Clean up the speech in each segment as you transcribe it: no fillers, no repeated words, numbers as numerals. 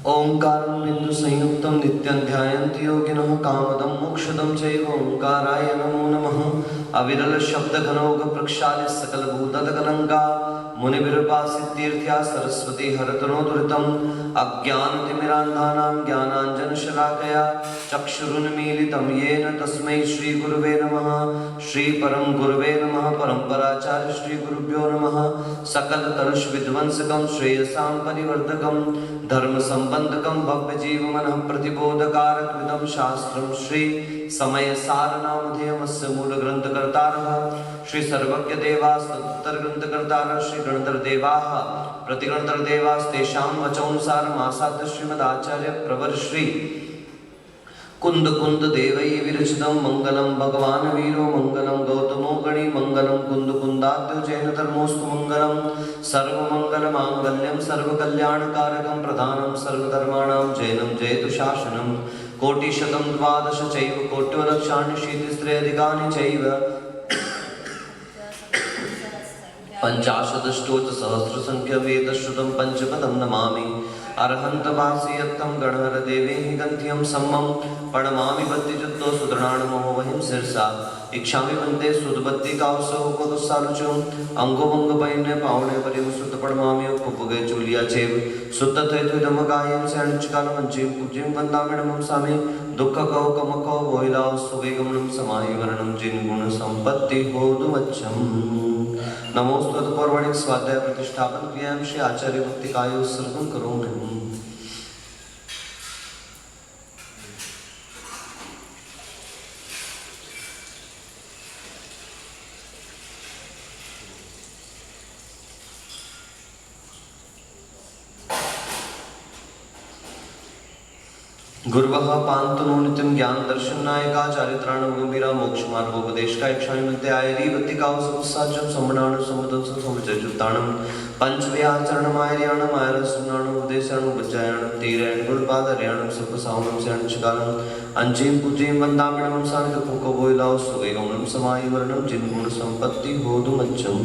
ओंकारं बिंदु संयुक्तं नित्यं ध्यायन्ति योगिनः कामदं मोक्षदं चैव ओंकाराय नमो नमः। अविरल शब्द घनौघ प्रक्षाल्य सकल भूतदकलंका मुनिभिर्पासितीर्थ्या सरस्वती हरतनो दुरितम् अज्ञानतिमिरान्धानां ज्ञानाञ्जनशलाकया चक्षुरुन्मीलितं येन तस्मै श्रीगुरुवे नमः। श्रीपरं गुरुवे नमः। परम्पराचार्य श्रीगुरुभ्यो नमः। सकलकलुषविध्वंसकं श्रेयसां परिवर्धकं धर्मसम्बन्धकं भव्यजीवमनः प्रतिबोधकारकमिदं शास्त्रं श्री समयसारनामधेयमस्य मूलग्रन्थकर्तारः श्री सर्वज्ञदेवास्तदुत्तरग्रन्थकर्तारः श्री गणधरदेवाः प्रतिगणधरदेवास्तेषां वचोऽनुसारमासाद्य श्रीमदाचार्य प्रवर श्री कुंद कुंद देवै विरचितं मंगलम भगवान वीरो मंगलम गौतमो गणी मंगलम कुंद कुंदाद्यो जैन धर्मोस्तु मंगलम सर्वमंगल मांगल्यम सर्वकल्याणकारकं प्रधानं सर्वधर्माणां जैनं जयतु शासनं कोटिशतं द्वादश चैव कोट्यवलक्षाणि शीतिस्त्रयधिकानि चैव पंचाशदष्टोच सहस्रसंख्य वेदश्रुतं पंचपदं नमामि अर्हन्तवासियत्तं गणहर देवेहि गन्त्यं सम्मं प्रणमामि बत्तिजुत्तो सुदृढाणमो वहिं शिरसा इच्छामि वन्दे सुदबत्तिकावसो कोदुसालुचो अंगोवंगपैन्य पावने परिव सुत प्रणमामि उपपुगे चूलिया चेव सुत्तथैथुदमगायं स्याणिचकालमञ्चिं पूज्यं वन्दामिणमं सामि दुःखकौ कमकौ वोहिलाौ सुवेगमनं समाहिवर्णं जिन्गुण संपत्ति होदुमच्छम्। नमोस्तु पौराणिक स्वाध्याय प्रतिष्ठापन क्रियां श्री आचार्य भक्ति काय उत्सर्गं करोमि। गुरुवः पान्तनो नित्यं ज्ञान दर्शन नायका चारित्राणं गंभीरा मोक्ष मार्गोपदेशका इच्छामि मध्य आयरी वत्तिकाव समुत्साजं सम्मणाणं समुदंसं समुचजुत्ताणं पंचव्याचरणं आयर्याणं आयरसुनाणं उपदेशाणं उपज्जायाणं तीरेण गुणपादर्याणं सप्पसावनं स्याणिचकालं अंजीं पूजीं वन्दामिणं सामित पुको बोइलाव सुवेगमनं समाहिवर्णं जिन्गुण संपत्ति होदुमच्छम्।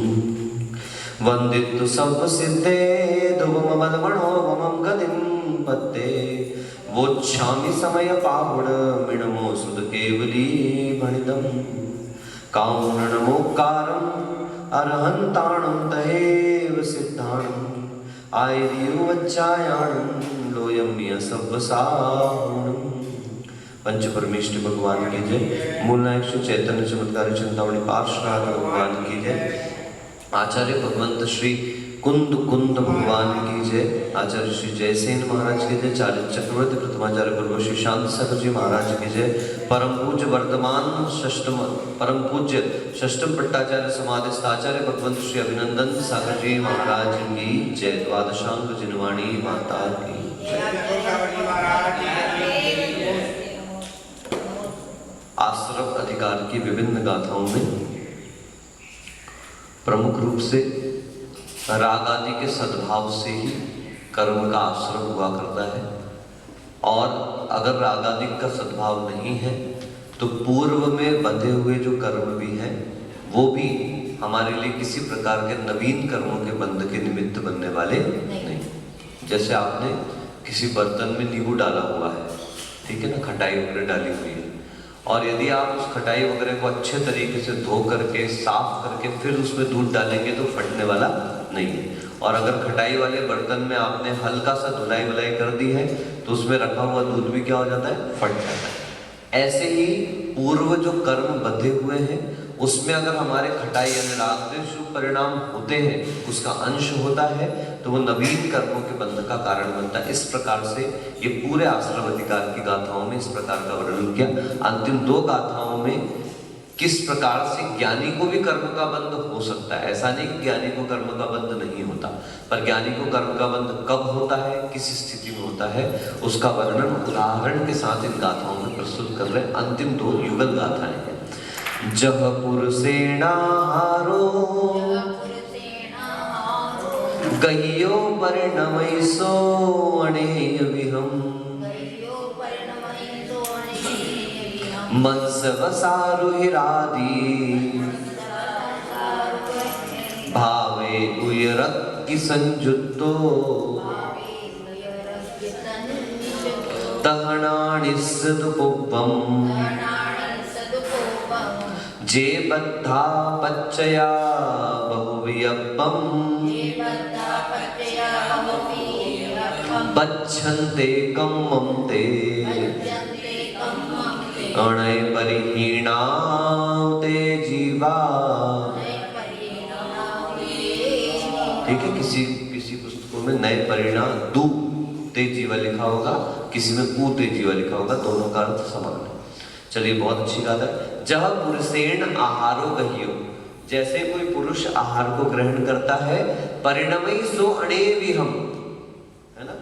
वन्दितु सर्वसिद्धे धुवमबलमणो वमं गतिं पत्ते वोच्छामि समय पावुण मिणमो सुद केवली भणिदं कामरणमोक्कारं अरहन्ताणं तहेव सिद्धाणं आयर्युवच्चायाणं लोयम्य सब्बसाहुणं। पंच परमेश्वर भगवान की जय। मूल नायक श्री चैतन्य चमत्कारी चिंतामणि पार्श्वनाथ भगवान की जय। आचार्य भगवंत श्री कुंद कुंद भगवान की जय। आचार्य श्री जयसेन महाराज की जय। चार्य चक्रवर्ती प्रथमाचार्य गुरु श्री शांत सागर जी महाराज की जय। परम पूज्य वर्तमान परम पूज्य षष्ठम पट्टाचार्य समाधिस्थ आचार्य भगवंत श्री अभिनंदन सागर जी महाराज की जय। द्वादशांग जिनवाणी माता की जय। आश्रम अधिकार की विभिन्न गाथाओं में प्रमुख रूप से राग आदि के सद्भाव से ही कर्म का आश्रम हुआ करता है, और अगर राग आदि का सद्भाव नहीं है तो पूर्व में बंधे हुए जो कर्म भी हैं वो भी हमारे लिए किसी प्रकार के नवीन कर्मों के बंध के निमित्त बनने वाले नहीं। जैसे आपने किसी बर्तन में नींबू डाला हुआ है, ठीक है ना, खटाई वगैरह डाली हुई है, और यदि आप उस खटाई वगैरह को अच्छे तरीके से धो करके साफ करके फिर उसमें दूध डालेंगे तो फटने वाला नहीं है। और अगर खटाई वाले बर्तन में आपने हल्का सा धुलाई वुलाई कर दी है तो उसमें रखा हुआ दूध भी क्या हो जाता है, फट जाता है। ऐसे ही पूर्व जो कर्म बंधे हुए हैं उसमें अगर हमारे खटाई यानी राग द्वेष परिणाम होते हैं, उसका अंश होता है, तो वो नवीन कर्मों के बंध का कारण बनता है। इस प्रकार से ये पूरे आश्रम अधिकार की गाथाओं में इस प्रकार का वर्णन किया। अंतिम दो गाथाओं में किस प्रकार से ज्ञानी को भी कर्म का बंध हो सकता है, ऐसा नहीं कि ज्ञानी को कर्म का बंध नहीं होता, पर ज्ञानी को कर्म का बंध कब होता है, किस स्थिति में होता है, उसका वर्णन उदाहरण के साथ इन गाथाओं में प्रस्तुत कर रहे। अंतिम दो युगल गाथाएं हैं। जह पुरसेनाहारो कहियो परिणमय सो अणेय विहम मंस वसारुहिरादि भावे उयरत की संजुतो दहनानि सदुपम जे बद्धा पच्चया बहुवियप्पम बच्छन्ते कम्मं ते अणय परिहीणां ते जीवा। ठीक है, किसी पुस्तकों में नए परिणाम दू ते जीवा लिखा होगा, किसी में ऊ ते जीवा लिखा होगा, दोनों का अर्थ समान है। चलिए, बहुत अच्छी बात है। जह पुरुषेण आहारो गह्यो, जैसे कोई पुरुष आहार को ग्रहण करता है, परिणमई सो अणेविहम, है ना,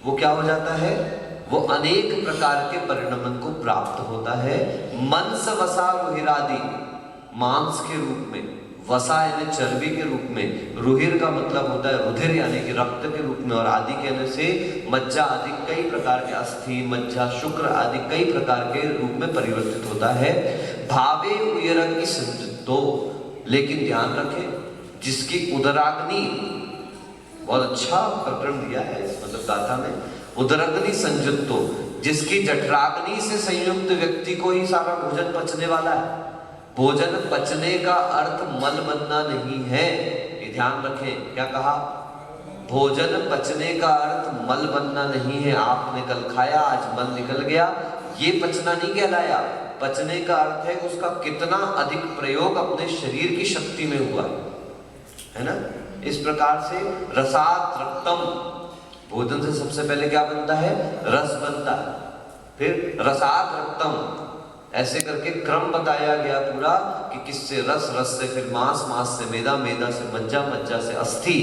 वो क्या हो जाता है, वो अनेक प्रकार के परिणमन को प्राप्त होता है। मंस वसा रुहिरादि, मांस के रूप में, वसा यानी चर्बी के रूप में, रुहिर का मतलब होता है रुधिर यानी कि रक्त के रूप में, और आदि कहने से मज्जा आदि कई प्रकार के, अस्थि मज्जा शुक्र आदि कई प्रकार के रूप में परिवर्तित होता है। भावे उयरंगी संयुक्तो, लेकिन ध्यान रखें, जिसकी उदराग्नि, बहुत अच्छा प्रकरण दिया है इस मतलब गाथा में, उदराग्नि संयुक्तो, जिसकी जठराग्नि से संयुक्त व्यक्ति को ही सारा भोजन पचने वाला है। भोजन पचने का अर्थ मल बनना नहीं है, ये ध्यान रखें। क्या कहा? भोजन पचने का अर्थ मल बनना नहीं है। आपने कल खाया, आज मल निकल गया, ये पचना नहीं कहलाया। पचने का अर्थ है उसका कितना अधिक प्रयोग अपने शरीर की शक्ति में हुआ है ना। इस प्रकार से रसात रक्तम, भोजन से सबसे पहले क्या बनता है? रस बनता है, फिर रसात रक्तम, ऐसे करके क्रम बताया गया पूरा कि किससे रस, रस से फिर मांस, मांस से मेदा, मेदा से मज्जा, मज्जा से अस्थि,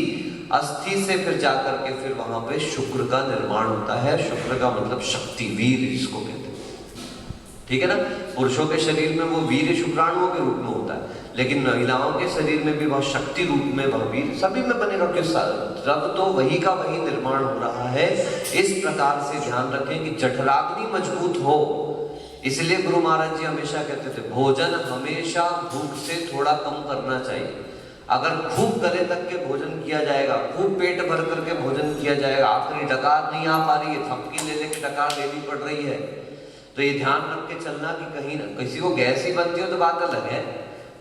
अस्थि से फिर जाकर के फिर वहां पे शुक्र का निर्माण होता है। शुक्र का मतलब शक्ति, वीर जिसको कहते हैं, ठीक है ना। पुरुषों के शरीर में वो वीर शुक्राणुओं के रूप में होता है, लेकिन महिलाओं के शरीर में भी वह शक्ति रूप में, वह वीर सभी में बनेगा, कि सब तो वही का वही निर्माण हो रहा है। इस प्रकार से ध्यान रखें कि जठराग्नि मजबूत हो। इसलिए गुरु महाराज जी हमेशा कहते थे भोजन हमेशा भूख से थोड़ा कम करना चाहिए। अगर खूब गले तक के भोजन किया जाएगा, खूब पेट भर करके भोजन किया जाएगा, आखिरी डकार नहीं आ पा रही है, थपकी ले लेके डकार लेनी पड़ रही है, तो ये ध्यान रख के चलना कि कहीं ना किसी को गैस ही बनती हो तो बात अलग है,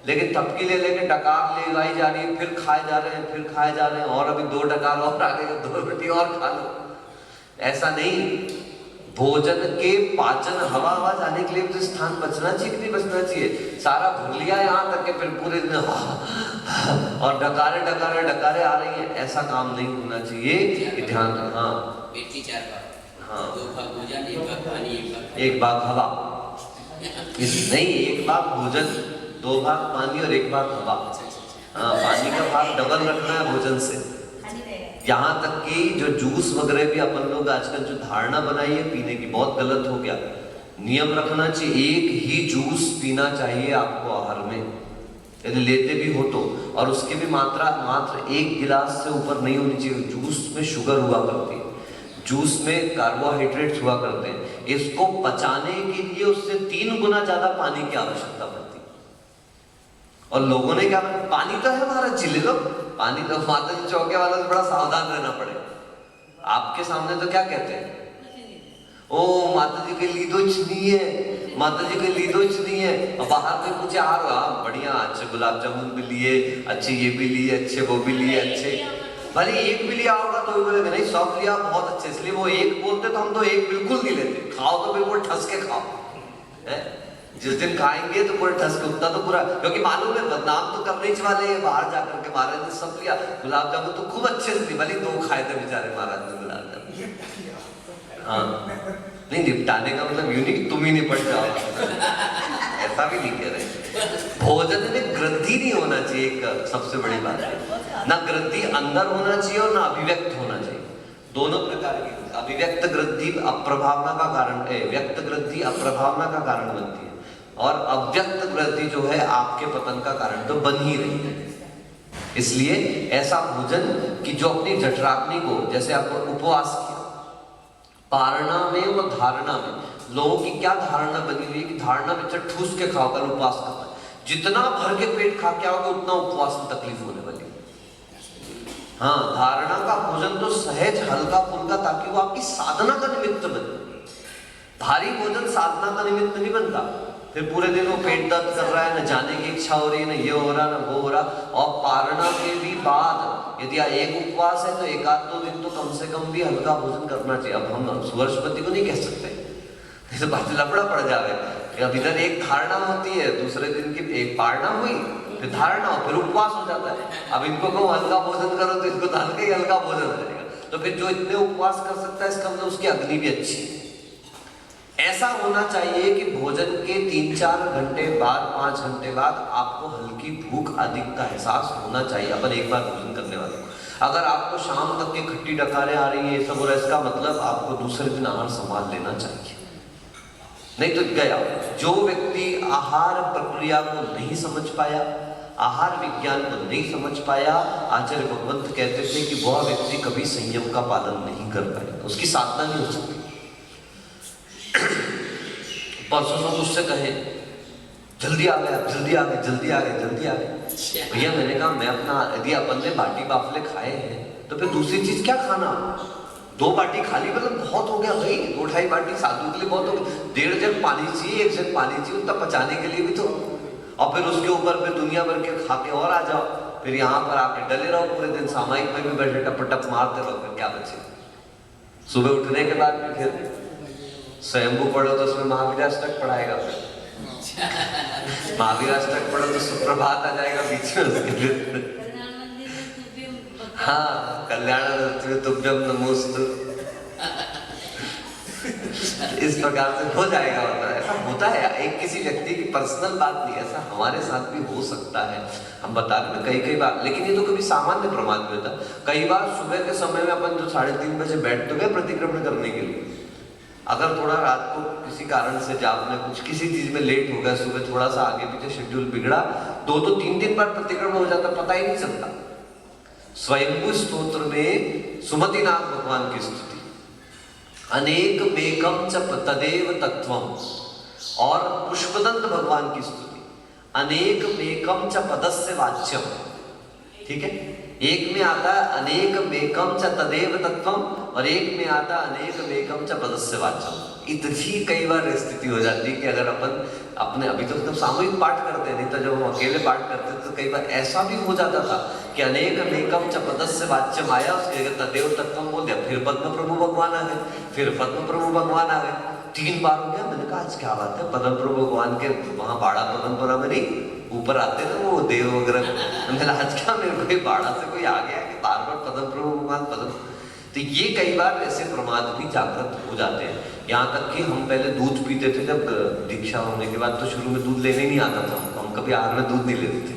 लेकिन थपकी ले लेके डकार ले लाई जा रही है, फिर खाए जा रहे हैं, फिर खाए जा रहे हैं, और अभी 2 डकार और आ गए, 2 रोटी और खा लो, ऐसा नहीं। भोजन के पाचन, हवा हवा जाने के लिए तो स्थान बचना चाहिए कि नहीं बचना चाहिए? सारा भर लिया यहाँ तक के फिर पूरे दिन और डकारे डकारे डकारे आ रही है, ऐसा काम नहीं होना चाहिए। ध्यान, हाँ, हाँ, 2 भाग भोजन, 1 भाग पानी, 1 भाग हवा, नहीं 1 भाग भोजन, 2 भाग पानी और 1 भाग हवा। हाँ, पानी का भाग डबल रखना है भोजन से। यहाँ तक कि जो जूस वगैरह भी अपन लोग आजकल जो धारणा बनाई है पीने की, बहुत गलत हो गया। नियम रखना चाहिए, एक ही जूस पीना चाहिए आपको आहार में, यदि लेते भी हो तो, और उसकी भी मात्रा मात्र 1 गिलास से ऊपर नहीं होनी चाहिए। जूस में शुगर हुआ करती है, जूस में कार्बोहाइड्रेट्स हुआ करते हैं, इसको पचाने के लिए उससे 3 गुना ज्यादा पानी की आवश्यकता पड़ती है। और लोगों ने क्या, पानी तो है हमारा, चिल्ले लो पानी, तो माता जी चौके वालों से बड़ा सावधान रहना पड़ेगा। आपके सामने तो क्या कहते हैं, ओ माता जी के लीदो नहीं है, माता जी के लीदो नहीं है, और बाहर में कुछ आ रहा बढ़िया, अच्छे गुलाब जामुन भी लिए, अच्छे ये भी लिए, अच्छे वो भी लिए, अच्छे, भले 1 भी लिया होगा तो भी बोलेगा नहीं 100 लिया बहुत अच्छे, इसलिए वो 1 बोलते तो हम तो 1 बिल्कुल नहीं लेते। खाओ तो बिल्कुल ठस के खाओ, है? जिस दिन खाएंगे तो पूरा ठस के, उतना तो पूरा, क्योंकि मालूम है बदनाम तो करने ही वाले हैं। बाहर जाकर के महाराज ने सब लिया, गुलाब जामुन तो खूब अच्छे से, भले 2 खाए थे बेचारे महाराज ने गुलाब जामुन। हाँ, नहीं निपटाने का मतलब यूं नहीं कि तुम ही निपट जाओ, ऐसा भी नहीं कह रहे। भोजन में ग्रंथि नहीं होना चाहिए, एक सबसे बड़ी बात है। ना ग्रंथि अंदर होना चाहिए और ना अभिव्यक्त होना चाहिए, दोनों प्रकार की। अभिव्यक्त ग्रंथि अप्रभावना का कारण है, व्यक्त ग्रंथि अप्रभावना का कारण बनती है, और अव्यक्त ग्रंथि जो है आपके पतन का कारण तो बन ही रही है। इसलिए ऐसा भोजन कि जो अपनी जठराग्नि को, जैसे आपको उपवास किया, पारणा में और धारणा में, लोगों की क्या धारणा बनी हुई है कि धारणा में ठूस के खाओ, कल उपवास करना है, जितना भर के पेट खा के आओगे उतना उपवास में तकलीफ होने वाली है। हाँ, धारणा का भोजन तो सहज हल्का फुल्का, ताकि वो आपकी साधना का निमित्त बने। भारी भोजन साधना का निमित्त नहीं बनता। फिर पूरे दिन वो पेट दर्द कर रहा है, न जाने की इच्छा हो रही है, न ये हो रहा न वो हो रहा। और पारणा के भी बाद यदि एक उपवास है तो एक आध दो दिन तो कम से कम भी हल्का भोजन करना चाहिए। अब हम सुवर्षपति को नहीं कह सकते, तो बात लफड़ा पड़ जावे। अब इधर एक धारणा होती है, दूसरे दिन की एक पारणा हुई, फिर धारणा, फिर उपवास हो जाता है। अब इनको कहो हल्का भोजन करो तो इनको तो हल्का ही हल्का भोजन हो जाएगा। तो फिर जो इतने उपवास कर सकता है इसका मतलब उसकी अग्नि भी अच्छी है। ऐसा होना चाहिए कि भोजन के 3-4 घंटे बाद, 5 घंटे बाद आपको हल्की भूख आदि का एहसास होना चाहिए अपन एक बार भोजन करने वाले को। अगर आपको शाम तक के खट्टी डकारें आ रही है, सब हो रहा है, इसका मतलब आपको दूसरे दिन आहार संभाल लेना चाहिए, नहीं तो गया। जो व्यक्ति आहार प्रक्रिया को नहीं समझ पाया, आहार विज्ञान को नहीं समझ पाया, आचार्य भगवंत कहते थे कि वह व्यक्ति कभी संयम का पालन नहीं कर पाएगा, उसकी साधना नहीं हो सकती। परसों सब मुझसे कहे जल्दी आ गए, जल्दी आ गए, जल्दी आ गए, जल्दी आ गए। भैया मैंने कहा मैं अपना, यदि अपन ने बाटी बाफले खाए हैं तो फिर दूसरी चीज क्या खाना? 2 बाटी खाली मतलब बहुत हो गया भाई, 2-2.5 बाटी साधु के लिए बहुत हो गया। 1.5 जग पानी चाहिए, 1 जग पानी चाहिए उतना पचाने के लिए भी तो। और फिर उसके ऊपर फिर दुनिया भर के खा के और आ जाओ, फिर यहाँ पर आके डले रहो पूरे दिन, सामायिक में भी बैठे टप टप मारते रहो, फिर क्या बचे? सुबह उठने के बाद भी फिर स्वयंभू पढ़ो तो उसमें महावीराष्टक पढ़ाएगा, फिर महावीराष्टक पढ़ो तो सुप्रभात आ जाएगा बीच में उसके। हाँ, कल्याण तुभ्यम नमोस्तु, इस प्रकार से हो जाएगा। होता है, ऐसा होता है, एक किसी व्यक्ति की पर्सनल बात नहीं, ऐसा हमारे साथ भी हो सकता है। हम बता रहे हैं कई बार, लेकिन ये तो कभी सामान्य प्रमाद में होता। कई बार सुबह के समय में अपन जो 3:30 बजे बैठ तो गए प्रतिक्रमण करने के लिए, अगर थोड़ा रात को किसी कारण से आपने कुछ किसी चीज में लेट हो गया, सुबह थोड़ा सा आगे पीछे शेड्यूल बिगड़ा, 2-3 बार प्रतिक्रमण हो जाता, पता ही नहीं चलता। स्वयंभू स्तोत्र में सुमतिनाथ भगवान की स्तुति, अनेक मेकम च तदेव तत्वम, और पुष्पदंत भगवान की स्तुति, अनेक मेकम च पदस्य वाच्यम। ठीक है, एक में आता है अनेक मेकम च तदेव तत्वम, और एक में आता अनेक मेकम च पदस्य वाच्यम। इतनी कई बार स्थिति हो जाती है कि अगर अपन अपने, अभी तो मतलब सामूहिक पाठ करते हैं, नहीं तो जब हम अकेले पाठ करते थे तो कई बार ऐसा भी हो जाता था कि अनेक मेकम च पदस्य वाच्यम आया, उसके अगर तदेव तत्वम बोल दिया, फिर पद्म प्रभु भगवान आ गए, फिर पद्म प्रभु भगवान आ गए, 3 बार हो गया। मैंने कहा आज क्या बात है, पद्म प्रभु भगवान के वहां बाड़ा पद्मपुरा में नहीं ऊपर आते थे वो देव वगैरह, मैंने आज क्या मेरे को बाड़ा से कोई आ गया कि बार बार पद्म प्रभु भगवान पद्म। तो ये कई बार ऐसे प्रमाद भी जागृत हो जाते हैं। यहाँ तक कि हम पहले दूध पीते थे, जब दीक्षा होने के बाद तो शुरू में दूध लेने नहीं आता था, हम कभी आहार में दूध नहीं लेते थे।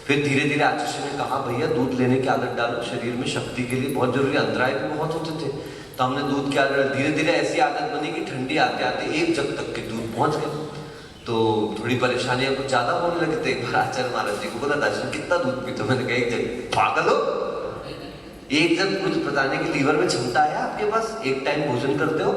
फिर धीरे धीरे आचार्य ने कहा भैया दूध लेने की आदत डालो, शरीर में शक्ति के लिए बहुत जरूरी, अंतराय भी बहुत होते थे। तो हमने दूध की आदत, धीरे धीरे ऐसी आदत बनी कि ठंडी आते आते 1 जग तक के दूध पहुंच गए। तो थोड़ी परेशानियां कुछ ज्यादा होने लगे थे। एक बार आचार्य महाराज जी को बोला दर्शन कितना दूध पीते, मैंने कहा 1 जग। पागल हो, 1 जग कुछ बताने की लीवर में क्षमता है आपके पास? 1 टाइम भोजन करते हो?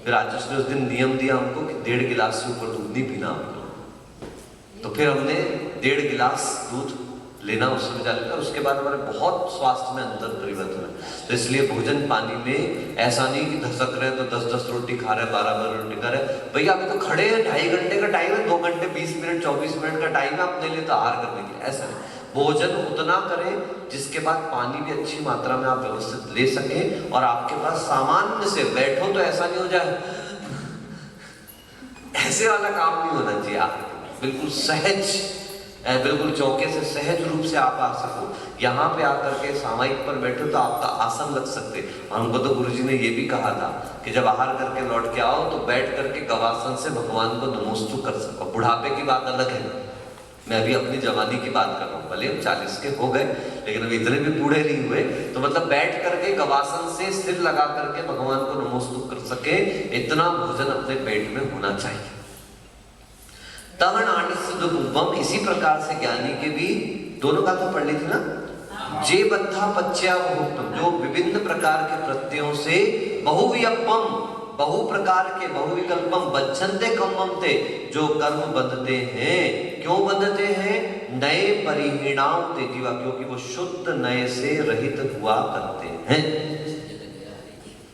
फिर आचार्य ने उस दिन नियम दिया हमको कि 1.5 गिलास से ऊपर दूध नहीं पीना हमको। तो फिर हमने 1.5 गिलास दूध लेना उसमें डालकर, उसके बाद हमारे बहुत स्वास्थ्य में अंतर परिवर्तन है। तो इसलिए भोजन पानी में ऐसा नहीं कि धसक रहे तो 10-10 रोटी खा रहे, 12-12 रोटी खा रहे। भैया अभी तो खड़े हैं, 2.5 घंटे का टाइम है, 2 घंटे 20 मिनट 24 मिनट का टाइम है अपने लिए तो आहार करने के लिए। ऐसा नहीं, भोजन उतना करें जिसके बाद पानी भी अच्छी मात्रा में आप व्यवस्थित ले सकें, और आपके पास सामान्य से बैठो तो ऐसा नहीं हो जाए, ऐसे वाला काम नहीं होना चाहिए। आप बिल्कुल सहज, बिल्कुल चौके से सहज रूप से आप आ सको। यहाँ पे आकर के सामायिक पर बैठो तो आपका आसन लग सकते। और हमको तो गुरुजी ने ये भी कहा था कि जब आहार करके लौट के आओ तो बैठ करके गवासन से भगवान को नमोस्तु कर सको। बुढ़ापे की बात अलग है, मैं अभी अपनी जवानी की बात कर रहा हूँ, भले हम 40 के हो गए लेकिन अभी इतने भी बूढ़े नहीं हुए। तो मतलब बैठ करके गवासन से सिर लगा करके भगवान को नमोस्तु कर सके, इतना भोजन अपने पेट में होना चाहिए। इसी प्रकार से ज्ञानी के भी दोनों बातें पढ़ ली थी ना, जे बद्धा पच्या भुक्तम, जो विभिन्न प्रकार के प्रत्ययों से बहुवियपम, बहु प्रकार के बहुविकल्पम बद्धन्ते कम्मम थे, जो कर्म बंधते हैं। क्यों बंधते हैं? नए परिणाम ते जीवा, क्योंकि वो शुद्ध नए से रहित हुआ करते हैं।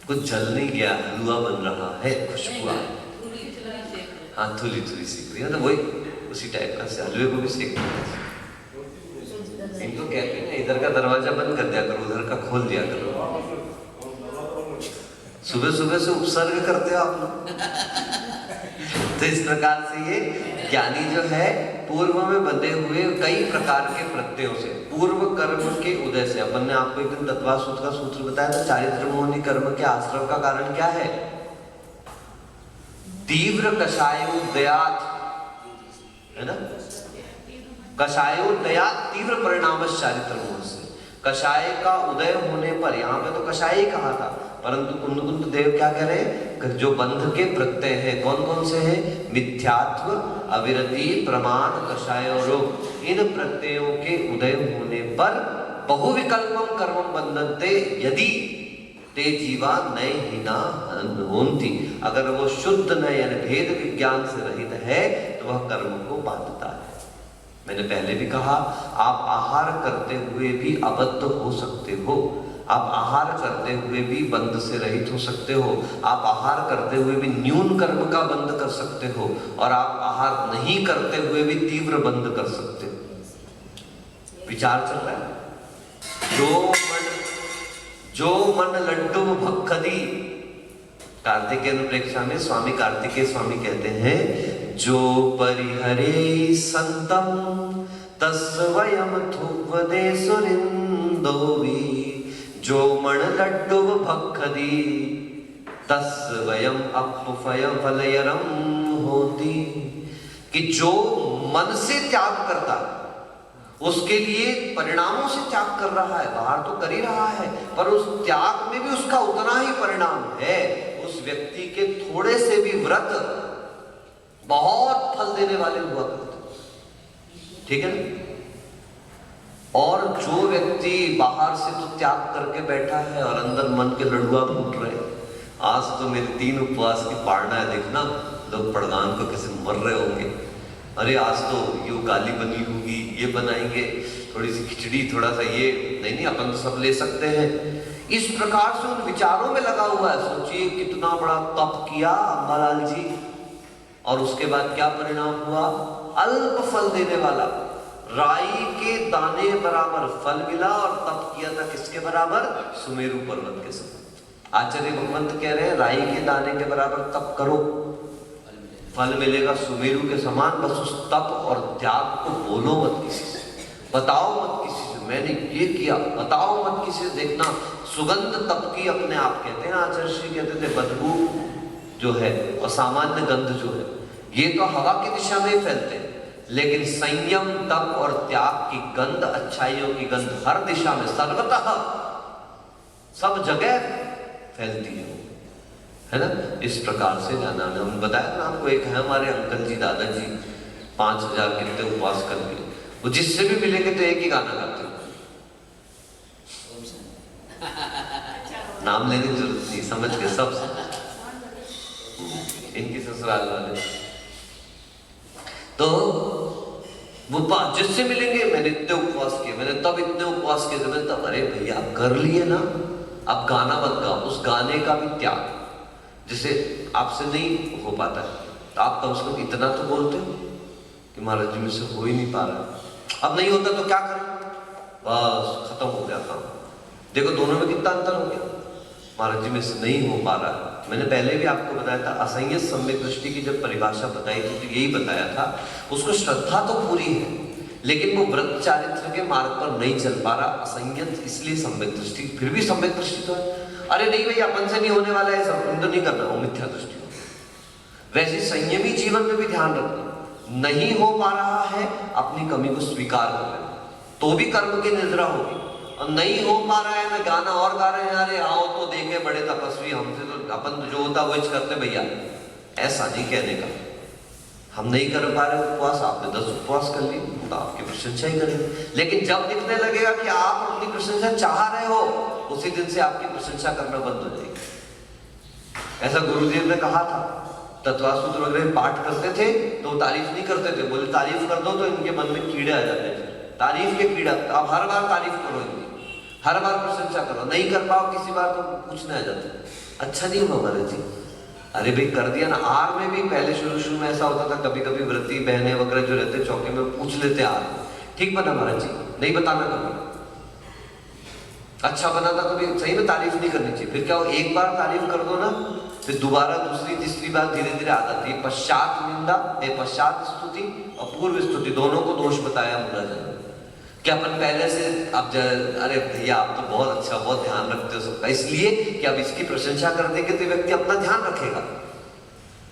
कुछ जल नहीं गया, हलवा बन रहा है, खुशबू आ रही। हाँ, थोड़ी थोड़ी सीख रही है, तो वही उसी टाइप का से हलवे को भी सीख रही है। इनको कहते हैं इधर का दरवाजा बंद कर दिया करो, उधर का खोल दिया करो। सुबह सुबह से उपसर्ग करते हो आप लोग। तो इस प्रकार से ये ज्ञानी जो है पूर्व में बंधे हुए कई प्रकार के प्रत्ययों से, पूर्व कर्म के उदय से। अपन ने आपको एक दिन तत्वासूत्र का सूत्र बताया था, चारित्र मोहनी कर्म के आश्रम का कारण क्या है? तीव्र कषायोदयात्, है ना? कषायोदयात् तीव्र परिणाम चारित्र मोह से। कषाय का उदय होने पर, यहाँ पे तो कषाय ही कहा था, परंतु कुंद देव क्या कह रहे हैं? जो बंध के प्रत्यय हैं, कौन कौन से हैं? मिथ्यात्व, अविरति, प्रमाण, कषाय और रोग। इन प्रत्ययों के उदय होने पर बहुविकल्पम कर्मम बंधनते यदि ते जीवा नय हीना होन्ति। अगर वो शुद्ध नय यानी भेद विज्ञान से रहित है तो वह कर्म को बांधता है। मैंने पहले भी कहा, आप आहार करते हुए भी अबद्ध हो सकते हो, आप आहार करते हुए भी बंध से रहित हो सकते हो, आप आहार करते हुए भी न्यून कर्म का बंध कर सकते हो, और आप आहार नहीं करते हुए भी तीव्र बंध कर सकते हो। विचार चल रहा है। जो मन लड्डू भक्खदी, कार्तिकेय अनुप्रेक्षा में स्वामी कार्तिकेय स्वामी कहते हैं, जो परिहरे संतम तस्वयं थुवदे सुरिंदोवी। जो मन लड्डू भक्खदी तस्वयं अपफयं फलयरम होती। कि जो मन से त्याग करता है उसके लिए परिणामों से त्याग कर रहा है, बाहर तो कर ही रहा है, पर उस त्याग में भी उसका उतना ही परिणाम है। उस व्यक्ति के थोड़े से भी व्रत बहुत फल देने वाले हुआ करते, ठीक है ना? और जो व्यक्ति बाहर से तो त्याग करके बैठा है और अंदर मन के लड़ुआ फूट रहे, आज तो मेरे 3 उपवास की पारना है, देखना लोग पड़गान को कैसे मर रहे होंगे। अरे आज तो ये गाली बनी होगी, ये बनाएंगे, थोड़ी सी खिचड़ी, थोड़ा सा ये, नहीं अपन तो सब ले सकते हैं। इस प्रकार से उन विचारों में लगा हुआ है। सोचिए कितना बड़ा तप किया अम्बालाल जी, और उसके बाद क्या परिणाम हुआ? अल्प फल देने वाला, राई के दाने बराबर फल मिला, और तप किया था किसके बराबर? सुमेरु पर्वत के समान। आचार्य भगवंत कह रहे हैं राई के दाने के बराबर तप करो, फल मिलेगा सुमेरु के समान। बस उस तप और त्याग को बोलो मत किसी से, बताओ मत किसी से मैंने ये किया, बताओ मत किसी से। देखना सुगंध तप की अपने आप कहते हैं, आचार्य श्री कहते थे बदबू जो है और सामान्य गंध जो है ये तो हवा की दिशा में फैलते हैं, लेकिन संयम, तप और त्याग की गंध, अच्छाइयों की गंध हर दिशा में, सर्वतः सब जगह फैलती है ना? इस प्रकार से जाना। हम बताया ना आपको, एक है हमारे अंकल जी, दादाजी 5000 कितने उपवास कर लिए, वो जिससे भी मिलेंगे तो एक ही गाना गाते, नाम लेने की जरूरत नहीं, समझ के सब इनकी ससुराल वाले। तो वो जिससे मिलेंगे, मैंने इतने उपवास किए, मैंने तब इतने उपवास किए, मैंने तब। अरे भैया आप कर लिए ना, अब गाना मत गाओ, उस गाने का भी त्याग, जिसे आपसे नहीं हो पाता है, तो आप कम से कम इतना तो बोलते हो कि महाराज जी में से हो ही नहीं पा रहा। अब नहीं होता तो क्या करें? बस खत्म हो गया काम। देखो दोनों में कितना अंतर हो गया। महाराज जी में से नहीं हो पा रहा। मैंने पहले भी आपको बताया था, असंयत सम्यक दृष्टि की जब परिभाषा बताई थी तो यही बताया था, उसको श्रद्धा तो पूरी है लेकिन वो व्रत चारित्र के मार्ग पर नहीं चल पा रहा, असंयत इसलिए सम्यक दृष्टि। फिर भी सम्यक दृष्टि तो है, अरे नहीं भैया अपन से नहीं होने वाला है, सब तो नहीं करना, वो मिथ्या दृष्टि। वैसे संयमी जीवन में भी ध्यान रखना, नहीं हो पा रहा है अपनी कमी को स्वीकार कर लेना, तो भी कर्म की निद्रा होगी। और नहीं हो पा रहा है, मैं गाना और गा रहे हैं, अरे आओ तो देखे बड़े तपस्वी, हमसे तो अपन जो होता वही करते भैया, ऐसा नहीं कहने का। हम नहीं कर पा रहे उपवास, आपने 10 उपवास कर लिए तो आपकी प्रशंसा ही करेंगे, लेकिन जब दिखने लगेगा कि आप अपनी प्रशंसा चाह रहे हो, उसी दिन से आपकी प्रशंसा करना बंद हो जाएगी। ऐसा गुरुदेव ने कहा था, तत्वासूत्र वगैरह पाठ करते थे तो तारीफ नहीं करते थे, बोले तारीफ कर दो तो इनके मन में कीड़े आ जाते थे, तारीफ के कीड़ा। आप हर बार तारीफ करो इनकी, हर बार प्रशंसा करो, नहीं कर पाओ किसी बार तो पूछने आ जाते। अच्छा नहीं हुआ महाराज जी। अरे भाई कर दिया ना। आर में भी पहले शुरू में ऐसा होता था, कभी कभी व्रती बहनें वगैरह जो रहते चौके में पूछ लेते आर ठीक बना महाराज जी, नहीं बताना कभी। अच्छा बना था कभी सही में तारीफ नहीं करनी चाहिए। फिर क्या हो, एक बार तारीफ कर दो ना, फिर दोबारा दूसरी तीसरी बार धीरे धीरे आदत है। पश्चात निंदा, पश्चात स्तुति और पूर्व स्तुति दोनों को दोष बताया मुला जाए कि अपन पहले से अब अरे भैया आप तो बहुत अच्छा, बहुत ध्यान रखते हो सबका, इसलिए कि अब इसकी प्रशंसा कर देंगे तो व्यक्ति अपना ध्यान रखेगा।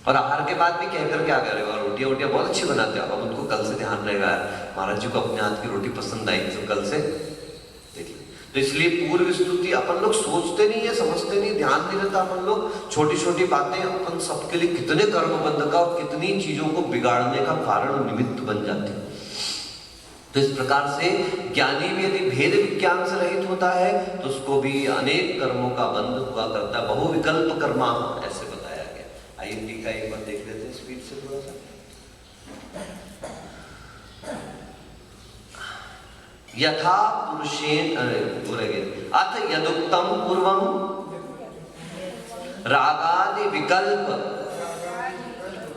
और आहार के बाद भी कहकर क्या करेगा, रोटियां वोटियां बहुत अच्छी बनाते हो, अब उनको कल से ध्यान रहेगा महाराज जी को अपने हाथ की रोटी पसंद आई तो कल से देखिए। तो इसलिए पूर्व स्तुति अपन लोग सोचते नहीं है, समझते नहीं, ध्यान नहीं रहता अपन लोग। छोटी छोटी बातें अपन सबके लिए कितने कर्मबंध का और कितनी चीजों को बिगाड़ने का कारण निमित्त बन जाते हैं। तो इस प्रकार से ज्ञानी भी यदि भेद विज्ञान से रहित होता है तो उसको भी अनेक कर्मों का बंध हुआ करता है। बहुविकल्प कर्मा ऐसे बताया गया। आइए टीका एक बार देख लेते हैं स्पीड से थोड़ा सा। यथा पुरुषेण अथ यदुक्तम पूर्वम रागादि विकल्प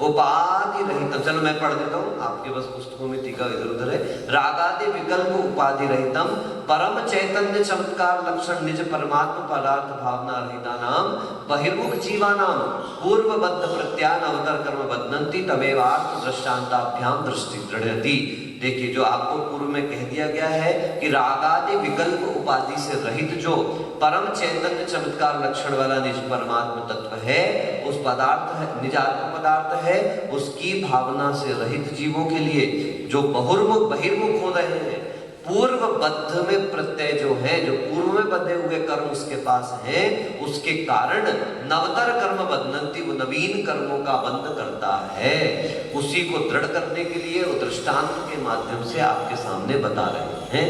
उपाधि रहितम। चलो मैं पढ़ देता हूँ, आपके बस पुस्तकों में टीका इधर उधर है। रागादि विकल्प उपाधि रहितम परम चैतन्य चमत्कार लक्षण निज परमात्म पदार्थ भावना रहिता नाम बहिर्मुख जीवानाम पूर्वबद्ध प्रत्यान अवतर कर्म बदनंती तमेवार्थ दृष्टांताभ्याम दृष्टि दृढ़यति। देखिए जो आपको पूर्व में कह दिया गया है कि रागादि विकल्प उपाधि से रहित जो परम चैतन्य चमत्कार लक्षण वाला निज परमात्म तत्व है, उस पदार्थ है, निजात्म पदार्थ है, उसकी भावना से रहित जीवों के लिए जो बहिर्मुख हो रहे हैं, पूर्वबद्ध में प्रत्यय जो है, जो पूर्व में बंधे हुए कर्म उसके पास हैं, उसके कारण नवतर कर्म बदनंती, वो नवीन कर्मों का बंध करता है। उसी को दृढ़ करने के लिए वो दृष्टांत के माध्यम से आपके सामने बता रहे हैं।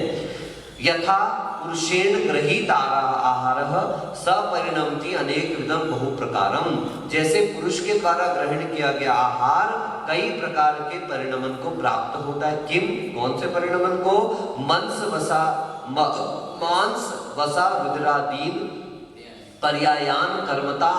यथा पुरुषेण गृहीत आहारः सपरिणमति अनेक विधम बहु प्रकारम। जैसे पुरुष के द्वारा ग्रहण किया गया आहार कई प्रकार के परिणमन को प्राप्त होता है। किम, कौन से परिणमन को? मांस वसा रुद्रादीन पर्यायान कर्मता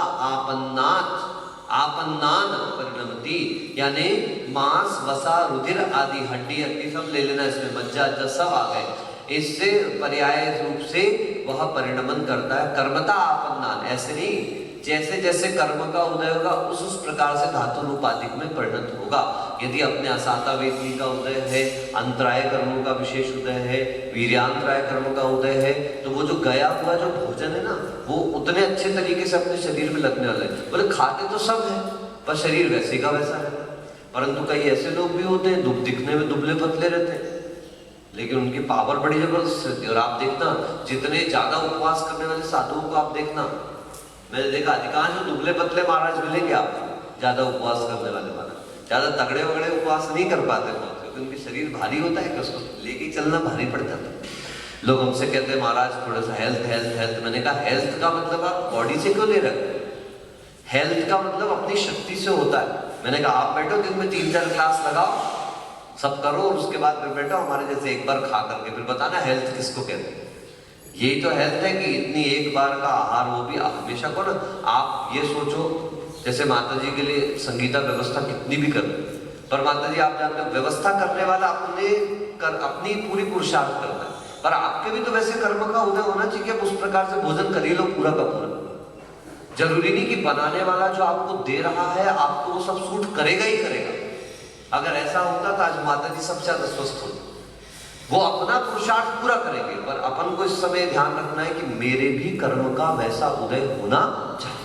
आपन्नान परिणमति। यानी मांस वसा रुधिर आदि हड्डी सब ले लेना, इसमें मज्जा सब आ गए, इससे पर्याय रूप से वह परिणमन करता है। कर्मता आपन्नान, ऐसे नहीं, जैसे जैसे कर्म का उदय होगा उस प्रकार से धातु रूपाधिक में परिणत होगा। यदि अपने असाता वेदनी का उदय है, अंतराय कर्मों का विशेष उदय है, वीर्यांतराय कर्म का उदय है, तो वो जो गया हुआ जो भोजन है ना, वो उतने अच्छे तरीके से अपने शरीर में लगने वाले हैं। बोले खाते तो सब है पर शरीर वैसे का वैसा रहता है। परंतु कई ऐसे लोग भी होते हैं दिखने में दुबले पतले रहते हैं, लेकिन उनकी पावर बड़ी जबरदस्त रहती है। और आप देखना जितने ज्यादा उपवास करने वाले साधुओं को आप देखना, मैंने देखा अधिकांश दुबले पतले महाराज मिलेंगे आपको, ज्यादा उपवास करने वाले महाराज। ज्यादा तगड़े वगड़े उपवास नहीं कर पाते बहुत, क्योंकि उनकी शरीर भारी होता है, उसको लेके चलना भारी पड़ जाता है। लोग हमसे कहते हैं महाराज थोड़ा सा हेल्थ। मैंने कहा हेल्थ का मतलब आप बॉडी से क्यों ले रहे? हेल्थ का मतलब अपनी शक्ति से होता है। मैंने कहा आप बैठो दिन में 3-4 ग्लास लगाओ, सब करो, और उसके बाद फिर बैठो हमारे जैसे एक बार खा करके फिर बताना हेल्थ किसको कहते हैं। यही तो हेल्थ है कि इतनी एक बार का आहार, वो भी हमेशा को ना। आप ये सोचो जैसे माता जी के लिए संगीता व्यवस्था कितनी भी कर, पर माता जी आप जानते हो व्यवस्था करने वाला अपनी पूरी पुरुषार्थ करता है, पर आपके भी तो वैसे कर्म का उदय होना चाहिए कि आप उस प्रकार से भोजन कर ही लो पूरा का पूरा। जरूरी नहीं कि बनाने वाला जो आपको दे रहा है आपको वो सब सूट करेगा ही करेगा। अगर ऐसा होता तो आज माता जी सबसे ज्यादा स्वस्थ होती। वो अपना पुरुषार्थ पूरा करेंगे, पर अपन को इस समय ध्यान रखना है कि मेरे भी कर्म का वैसा उदय होना चाहिए।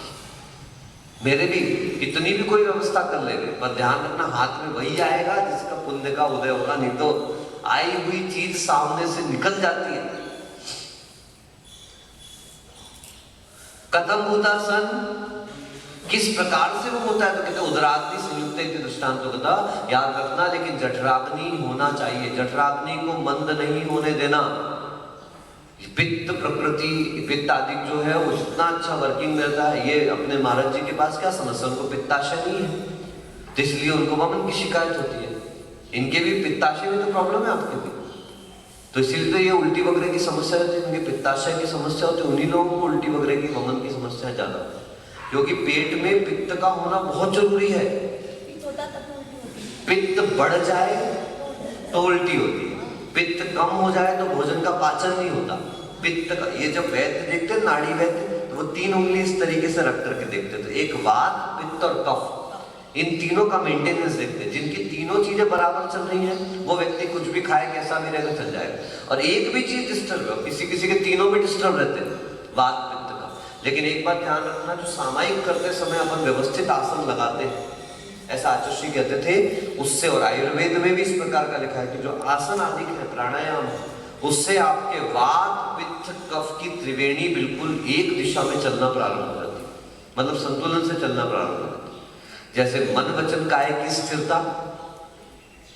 मेरे भी कितनी भी कोई व्यवस्था कर लेंगे, पर ध्यान रखना हाथ में वही आएगा जिसका पुण्य का उदय होगा, नहीं तो आई हुई चीज सामने से निकल जाती है। कथम होता सन, किस प्रकार से वो होता है? तो कहते उदराग्नि संयुक्त दृष्टांत कथा याद रखना, लेकिन जठराग्नि होना चाहिए। जठराग्नि को मंद नहीं होने देना। पित्त प्रकृति, पित्त आदि जो है वो जितना अच्छा वर्किंग में रहता है। ये अपने महाराज जी के पास क्या समस्या, उनको पित्ताशय नहीं है, तो इसलिए उनको वमन की शिकायत होती है। इनके भी पित्ताशय में तो प्रॉब्लम है, आपके भी तो इसीलिए तो ये उल्टी वगैरह की समस्या होती है। इनके पित्ताशय की समस्या होती है, उन्हीं लोगों को उल्टी वगैरह की वमन की समस्या ज्यादा। क्योंकि पेट में पित्त का होना बहुत जरूरी है। पित्त बढ़ जाए तो उल्टी होती है, पित्त कम हो जाए तो भोजन का पाचन नहीं होता। पित्त का ये जब वैद्य देखते हैं, नाड़ी वैद्य, तो वो 3 उंगली इस तरीके से रख करके देखते हैं, तो एक वात, पित्त और कफ, इन तीनों का मेंटेनेंस देखते हैं। जिनकी तीनों चीजें बराबर चल रही हैं वो व्यक्ति कुछ भी खाए कैसा भी रहेगा चल जाएगा, और एक भी चीज डिस्टर्ब है, किसी किसी के तीनों भी डिस्टर्ब रहते हैं, वात पित्त का। लेकिन एक बात ध्यान रखना, जो सामायिक करते समय अपन व्यवस्थित आसन लगाते हैं, ऐसा आचार्य कहते थे, उससे, और आयुर्वेद में भी इस प्रकार का लिखा है कि जो आसन आदि है, प्राणायाम है, उससे आपके वात पित्त कफ की त्रिवेणी बिल्कुल एक दिशा में चलना प्रारंभ हो जाती है, मतलब संतुलन से चलना प्रारंभ हो जाती है। जैसे मन वचन काया की स्थिरता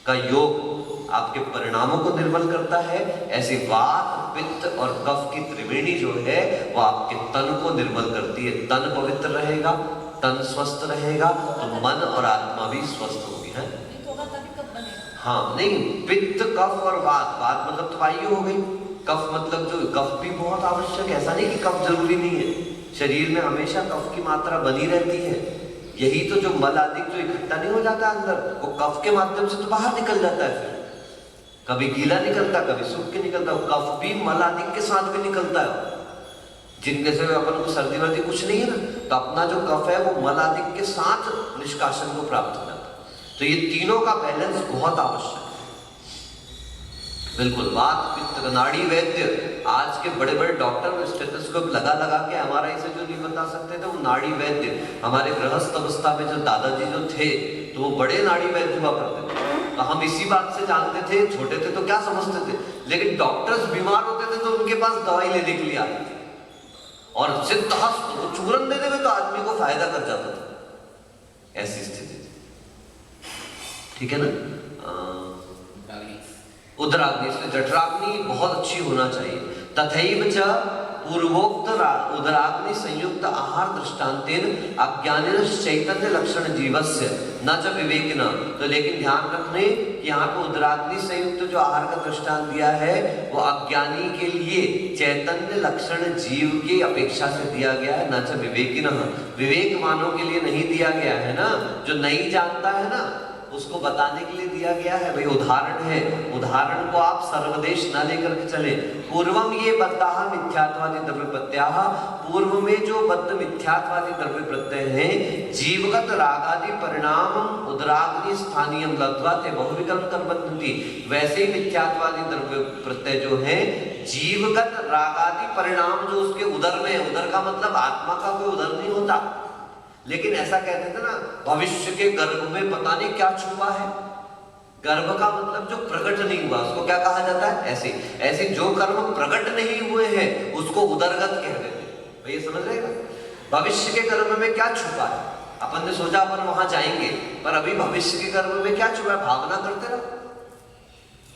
का योग आपके परिणामों को निर्मल करता है, ऐसे वात पित्त और कफ की त्रिवेणी जो है वो आपके तन को निर्मल करती है। तन पवित्र रहेगा, तन स्वस्थ रहेगा, तो मन और आत्मा भी स्वस्थ होगी। है हाँ, नहीं, पित्त कफ और वात, वात मतलब तो वायु हो गई, कफ मतलब जो, कफ भी बहुत आवश्यक है, ऐसा नहीं कि कफ जरूरी नहीं है, शरीर में हमेशा कफ की मात्रा बनी रहती है। यही तो जो मल आदि जो इकट्ठा नहीं हो जाता अंदर, वो कफ के माध्यम से तो बाहर निकल जाता है, फिर कभी गीला निकलता, कभी सूख के निकलता, कफ भी मल आदि के साथ भी निकलता है। जिनके से अपन को सर्दी वर्दी कुछ नहीं है ना, तो अपना जो कफ है वो मल आदि के साथ निष्कासन को प्राप्त हो जाता है। तो ये तीनों का बैलेंस बहुत आवश्यक है, बिल्कुल। वात पित्त, नाड़ी वैद्य, आज के बड़े बड़े डॉक्टर स्टेथोस्कोप लगा लगा के एमआरआई से जो नहीं बता सकते थे, वो नाड़ी वैद्य। हमारे गृहस्थ अवस्था में जो दादाजी जो थे, तो वो बड़े नाड़ी वैद्य हुआ करते थे, तो हम इसी बात से जानते थे, छोटे थे तो क्या समझते थे, लेकिन डॉक्टर्स बीमार होते थे तो उनके पास दवाई लेने के लिए आते थे, और सिद्धांत चूरन देने में तो आदमी को फायदा कर जाता था, ऐसी स्थिति थी। ठीक है ना। उदराग्नि, इसलिए जठराग्नि बहुत अच्छी होना चाहिए। तथैव च पूर्वोक्त उदराग्नि संयुक्त आहार दृष्टांतेन अज्ञानिन चैतन्य लक्षण जीवस्य न च विवेकिन। तो लेकिन ध्यान रखने कि यहाँ पे उदराग्नि संयुक्त जो आहार का दृष्टांत दिया है वो अज्ञानी के लिए चैतन्य लक्षण जीव की अपेक्षा से दिया गया है, न च विवेकिन, विवेकवानों के लिए नहीं दिया गया है ना, जो नहीं जानता है ना उसको बताने के लिए दिया गया है। भाई उदाहरण है, उदाहरण को आप सर्वदेश न लेकर के चले। पूर्वम ये बद्धाः मिथ्यात्वादि द्रव्य प्रत्ययाः, पूर्व में जो बद्ध मिथ्यात्वादि द्रव्य प्रत्यय हैं, जीवगत रागादि परिणाम उदराग्नि स्थानीयम लब्ध्वा ते बहुविकल्प कर्मन्ति, वैसे ही मिथ्यात्वादि द्रव्य प्रत्यय जो है जीवगत रागादि परिणाम जो उसके उदर में, उदर का मतलब आत्मा का कोई उदर नहीं होता, लेकिन ऐसा कहते थे ना, भविष्य के गर्भ में पता नहीं क्या छुपा है। गर्भ का मतलब जो प्रकट नहीं हुआ उसको क्या कहा जाता है, ऐसे ऐसे जो कर्म प्रकट नहीं हुए हैं उसको उदरगत कह देते हैं। भैया समझ रहे हैं, भविष्य के गर्भ में क्या छुपा है, अपन ने सोचा अपन वहां जाएंगे, पर अभी भविष्य के गर्भ में क्या छुपा है, भावना करते रहो।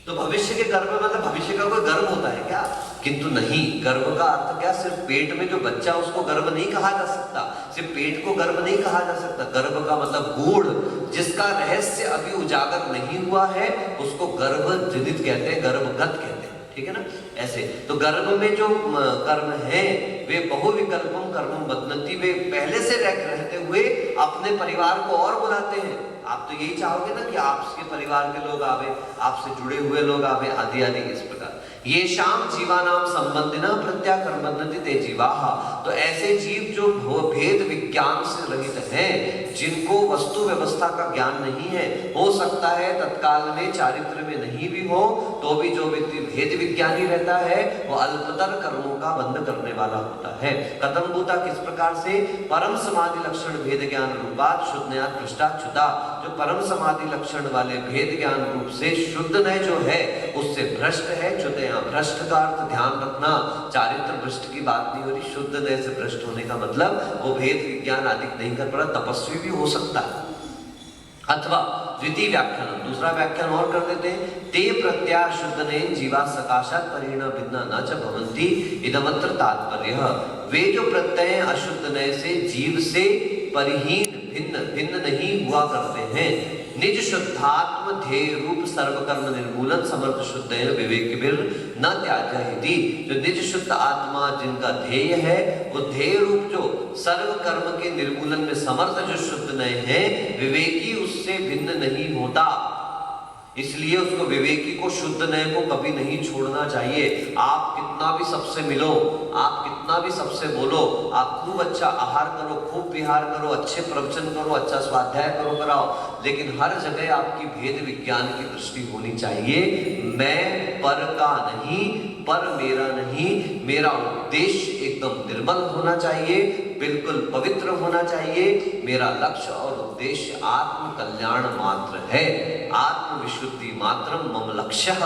तो भविष्य के गर्भ मतलब भविष्य का कोई गर्भ होता है क्या, किंतु नहीं, गर्भ का अर्थ क्या, सिर्फ पेट में जो बच्चा उसको गर्भ नहीं कहा जा सकता, सिर्फ पेट को गर्भ नहीं कहा जा सकता। गर्भ का मतलब गूढ़, जिसका रहस्य अभी उजागर नहीं हुआ है उसको गर्भ जनित कहते हैं, गर्भगत कहते हैं। ठीक है ना, ऐसे तो गर्भ में जो कर्म है वे बहुविकल्पम कर्मम बदनती, वे पहले से रहते हुए अपने परिवार को और बुलाते हैं। आप तो यही चाहोगे ना कि आपके परिवार के लोग आवे, आपसे जुड़े हुए लोग आवे, आदि आदि इस प्रकार। ये शाम जीवानाम संबंधिना प्रत्याकर्मन्ति ते जीवाः, तो ऐसे जीव जो भेद विज्ञान से रहित हैं, जिनको वस्तु व्यवस्था का ज्ञान नहीं है, हो सकता है तत्काल में चारित्र में नहीं भी हो, तो भी जो व्यक्ति भेद विज्ञानी रहता है वो अल्पतर कर्मों का बंध करने वाला होता है। कथम भूता, किस प्रकार से, परम समाधि लक्षण भेद ज्ञान रूपात शुद्धन्यात् भ्रष्टाच्युता, जो परम समाधि लक्षण वाले भेद ज्ञान रूप से शुद्ध न जो है उससे भ्रष्ट है। च्युत, यहाँ भ्रष्ट का अर्थ ध्यान रखना, चारित्र भ्रष्ट की बात नहीं हो रही, शुद्ध न से भ्रष्ट होने का मतलब वो भेद विज्ञान आदि नहीं कर पा रहा, तपस्वी भी हो सकता है। अथवा द्वितीय व्याख्यान, दूसरा व्याख्यान और कर देते हैं, ते प्रत्या शुद्धनेन जीवा सकाशात परिणा भिन्ना न च भवन्ति, इदमत्र तात्पर्य। वे जो प्रत्यय अशुद्ध नय से जीव से परिहीन भिन्न भिन्न नहीं हुआ करते हैं, निज शुद्धात्म ध्येय रूप सर्वकर्म निर्मूलन समर्थ शुद्धेन विवेकवीर न त्याज्यहिति। जो निज शुद्ध आत्मा जिनका ध्येय है, वो ध्येय रूप जो सर्व कर्म के निर्मूलन में समर्थ जो शुद्ध नय है, विवेकी उससे भिन्न नहीं होता। इसलिए उसको विवेकी को शुद्ध नय को कभी नहीं छोड़ना चाहिए। आप कितना भी सबसे मिलो, आप कितना भी सबसे बोलो, आप खूब अच्छा आहार करो, खूब विहार करो, अच्छे प्रवचन करो, अच्छा स्वाध्याय करो कराओ, लेकिन हर जगह आपकी भेद विज्ञान की दृष्टि होनी चाहिए। मैं पर का नहीं, पर मेरा नहीं, मेरा उद्देश्य एकदम निर्मल होना चाहिए, बिल्कुल पवित्र होना चाहिए। मेरा लक्ष्य और उद्देश्य आत्म कल्याण मात्र है, आत्म विशुद्धि मात्र मम लक्ष्य।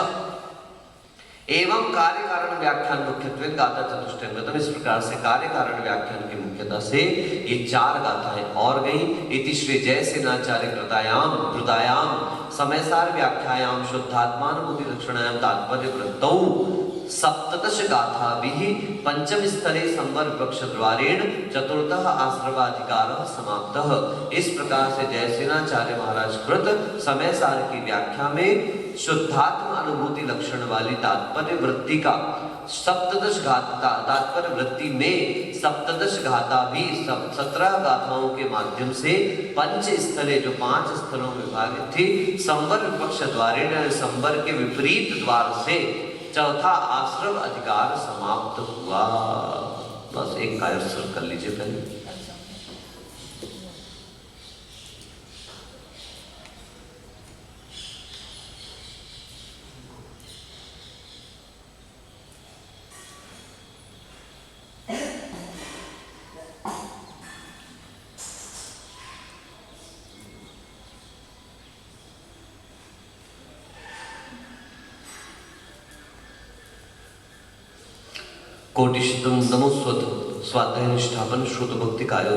एवं कार्य कारण व्याख्यान मुख्यत्वे गाथा चतुष्टयम्। इस प्रकार से कार्य कारण व्याख्यान की मुख्यता से ये 4 गाथाएं और गई। इति श्री जयसेनाचार्य कृतायाम समयसार व्याख्यायाम शुद्धात्मानुभूति लक्षणायाम तात्पर्य वृत्तौ सप्तदश गाथाभिः पंचम स्थले संवर विपक्ष द्वारेण चतुर्थः आश्रवाधिकारः समाप्तः। इस प्रकार से जयसेनाचार्य महाराज कृत समयसार की व्याख्या में शुद्धात्म अनुभूति लक्षण वाली तात्पर्य वृत्ति का सप्तदश गाथा, तात्पर्य वृत्ति में सप्तदश गाथा भी 17 गाथाओं के माध्यम से पंच स्थले जो 5 स्थलों में विभाजित थी, संवर विपक्ष द्वारेण संवर के विपरीत द्वार से चौथा आश्रव अधिकार समाप्त हुआ। बस एक कायस्थ कर लीजिए पहले। कोटिशतम नमो स्वाध्याय निष्ठापन श्रुत भक्ति कार्य